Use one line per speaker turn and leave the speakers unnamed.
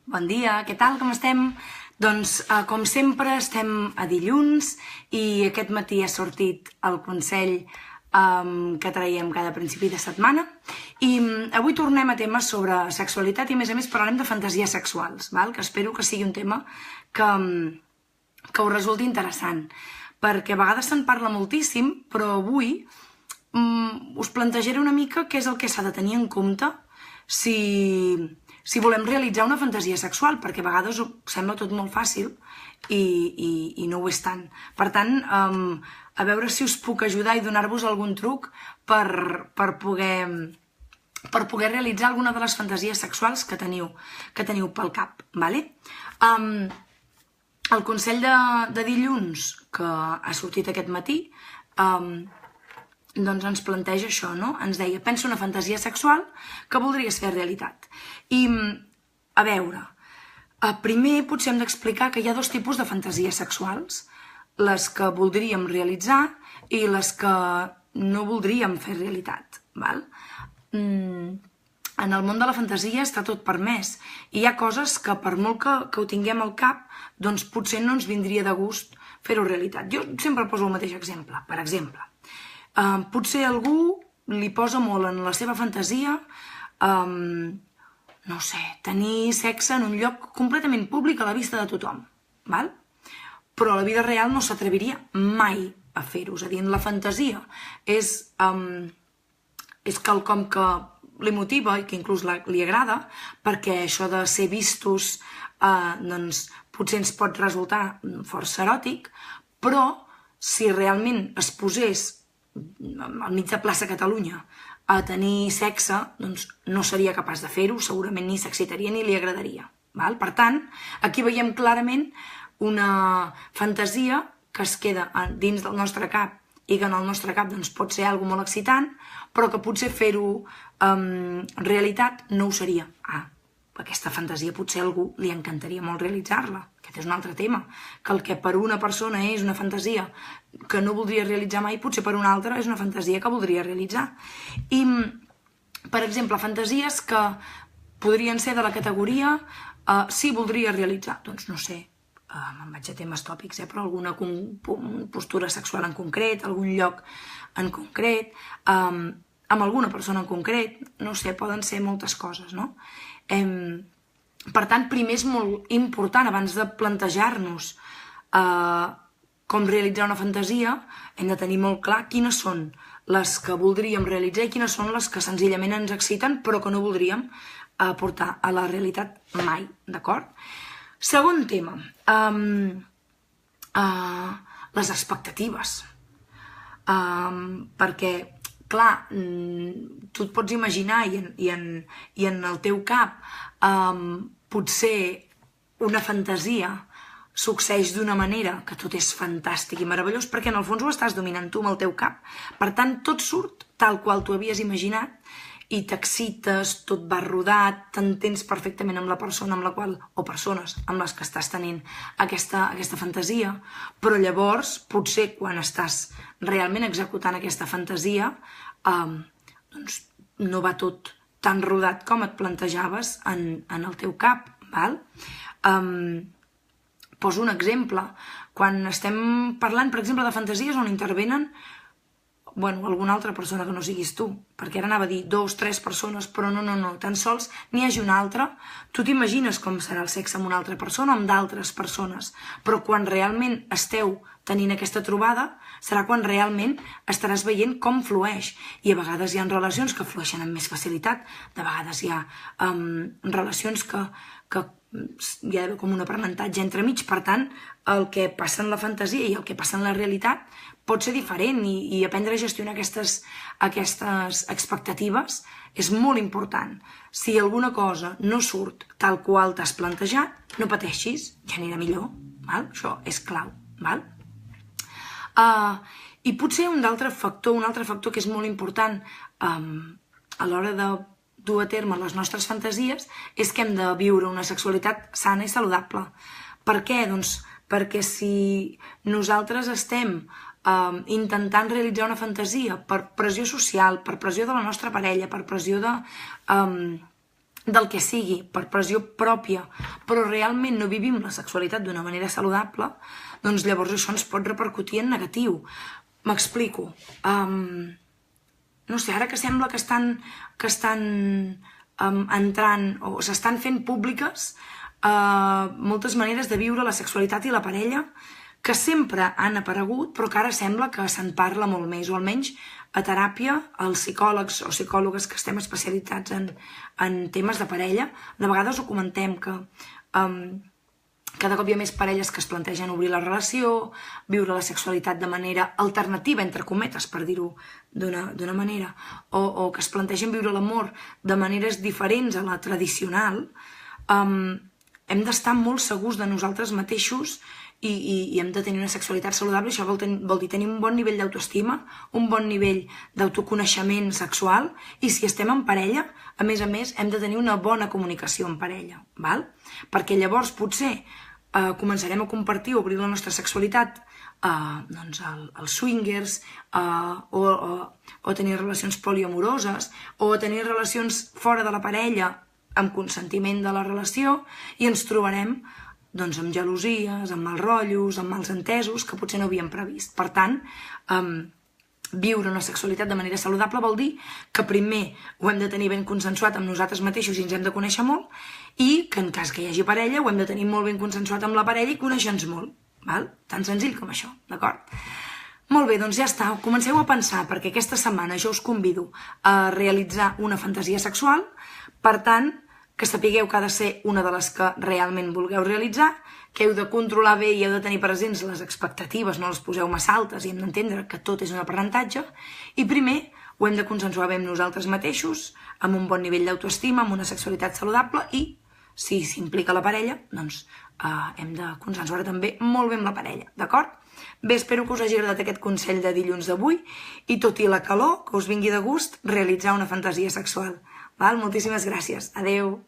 Bon dia, què tal, com estem? Doncs, com sempre, estem a dilluns i aquest matí ha sortit el consell que traiem cada principi de setmana i avui tornem a temes sobre sexualitat i, a més, parlarem de fantasies sexuals, que espero que sigui un tema que us resulti interessant, perquè a vegades se'n parla moltíssim, però avui us plantejaré una mica què és el que s'ha de tenir en compte si volem realitzar una fantasia sexual, perquè a vegades sembla tot molt fàcil i no ho és tant. Per tant, a veure si us puc ajudar i donar-vos algun truc per poder realitzar alguna de les fantasies sexuals que teniu pel cap. El consell de dilluns que ha sortit aquest matí doncs ens planteja això, no? Ens deia, pensa una fantasia sexual que voldries fer realitat. I, a veure, primer potser hem d'explicar que hi ha dos tipus de fantasies sexuals, les que voldríem realitzar i les que no voldríem fer realitat, val? En el món de la fantasia està tot permès i hi ha coses que per molt que ho tinguem al cap, doncs potser no ens vindria de gust fer-ho realitat. Jo sempre poso el mateix exemple. Per exemple, potser algú li posa molt en la seva fantasia, no sé, tenir sexe en un lloc completament públic a la vista de tothom, val? Però a la vida real no s'atreviria mai a fer-ho. És a dir, en la fantasia és quelcom que li motiva i que inclús li agrada, perquè això de ser vistos doncs potser ens pot resultar força eròtic, però si realment es posés al mig de plaça Catalunya a tenir sexe, doncs no seria capaç de fer-ho, segurament ni s'excitaria ni li agradaria. Per tant, aquí veiem clarament una fantasia que es queda dins del nostre cap i que en el nostre cap pot ser alguna cosa molt excitant, però que potser fer-ho realitat no ho seria. Aquesta fantasia potser a algú li encantaria molt realitzar-la. Aquest és un altre tema, que el que per una persona és una fantasia que no voldria realitzar mai, potser per una altra és una fantasia que voldria realitzar. I, per exemple, fantasies que podrien ser de la categoria sí, voldria realitzar, doncs no sé, me'n vaig a temes tòpics, però alguna postura sexual en concret, algun lloc en concret, amb alguna persona en concret, no sé, poden ser moltes coses, no? Per tant, primer és molt important, abans de plantejar-nos com realitzar una fantasia, hem de tenir molt clar quines són les que voldríem realitzar i quines són les que senzillament ens exciten però que no voldríem portar a la realitat mai, d'acord? Segon tema, les expectatives. Perquè, clar, tu et pots imaginar i en el teu cap potser una fantasia succeeix d'una manera que tot és fantàstic i meravellós perquè en el fons ho estàs dominant tu amb el teu cap. Per tant, tot surt tal qual tu havies imaginat i t'excites, tot va rodat, t'entens perfectament amb la persona amb la qual, o persones amb les que estàs tenint aquesta fantasia, però llavors, potser quan estàs realment executant aquesta fantasia, doncs no va tot tan rodat com et plantejaves en el teu cap, val? Poso un exemple. Quan estem parlant, per exemple, de fantasies on intervenen alguna altra persona que no siguis tu, perquè ara anava a dir 2, 3 persones, però no, tan sols n'hi hagi una altra, tu t'imagines com serà el sexe amb una altra persona o amb d'altres persones, però quan realment esteu tenint aquesta trobada serà quan realment estaràs veient com flueix, i a vegades hi ha relacions que flueixen amb més facilitat, de vegades hi ha relacions que hi ha com un aprenentatge entremig. Per tant, el que passa en la fantasia i el que passa en la realitat pot ser diferent i aprendre a gestionar aquestes expectatives és molt important. Si alguna cosa no surt tal qual t'has plantejat, no pateixis, ja anirà millor, això és clau. I potser un altre factor que és molt important a l'hora de dur a terme les nostres fantasies és que hem de viure una sexualitat sana i saludable. Per què? Doncs perquè si nosaltres estem intentant realitzar una fantasia per pressió social, per pressió de la nostra parella, per pressió del que sigui, per pressió pròpia, però realment no vivim la sexualitat d'una manera saludable, doncs llavors això ens pot repercutir en negatiu. M'explico. No sé, ara que sembla que estan entrant o s'estan fent públiques moltes maneres de viure la sexualitat i la parella que sempre han aparegut, però que ara sembla que se'n parla molt més, o almenys a teràpia, els psicòlegs o psicòlogues que estem especialitzats en temes de parella, de vegades ho comentem, que cada cop hi ha més parelles que es plantegen obrir la relació, viure la sexualitat de manera alternativa, entre cometes, per dir-ho d'una manera, o que es plantegen viure l'amor de maneres diferents a la tradicional. Hem d'estar molt segurs de nosaltres mateixos i hem de tenir una sexualitat saludable. Això vol dir tenir un bon nivell d'autoestima, un bon nivell d'autoconeixement sexual, i si estem en parella, a més, hem de tenir una bona comunicació en parella, val? Perquè llavors potser començarem a compartir o obrir la nostra sexualitat als swingers, o tenir relacions poliamoroses, o tenir relacions fora de la parella amb consentiment de la relació, i ens trobarem amb gelosies, amb mals rotllos, amb mals entesos que potser no havíem previst. Per tant, viure una sexualitat de manera saludable vol dir que primer ho hem de tenir ben consensuat amb nosaltres mateixos i ens hem de conèixer molt, i que en cas que hi hagi parella ho hem de tenir molt ben consensuat amb la parella i conèixer-nos molt. Tan senzill com això, d'acord? Molt bé, doncs ja està. Comenceu a pensar, perquè aquesta setmana jo us convido a realitzar una fantasia sexual. Per tant, que sapigueu que ha de ser una de les que realment vulgueu realitzar, que heu de controlar bé i heu de tenir presents les expectatives, no les poseu massa altes, i hem d'entendre que tot és un aprenentatge, i primer ho hem de consensuar bé amb nosaltres mateixos, amb un bon nivell d'autoestima, amb una sexualitat saludable, i si s'implica la parella, doncs hem de consensuar també molt bé amb la parella, d'acord? Bé, espero que us hagi agradat aquest consell de dilluns d'avui, i tot i la calor, que us vingui de gust realitzar una fantasia sexual. Moltíssimes gràcies. Adeu.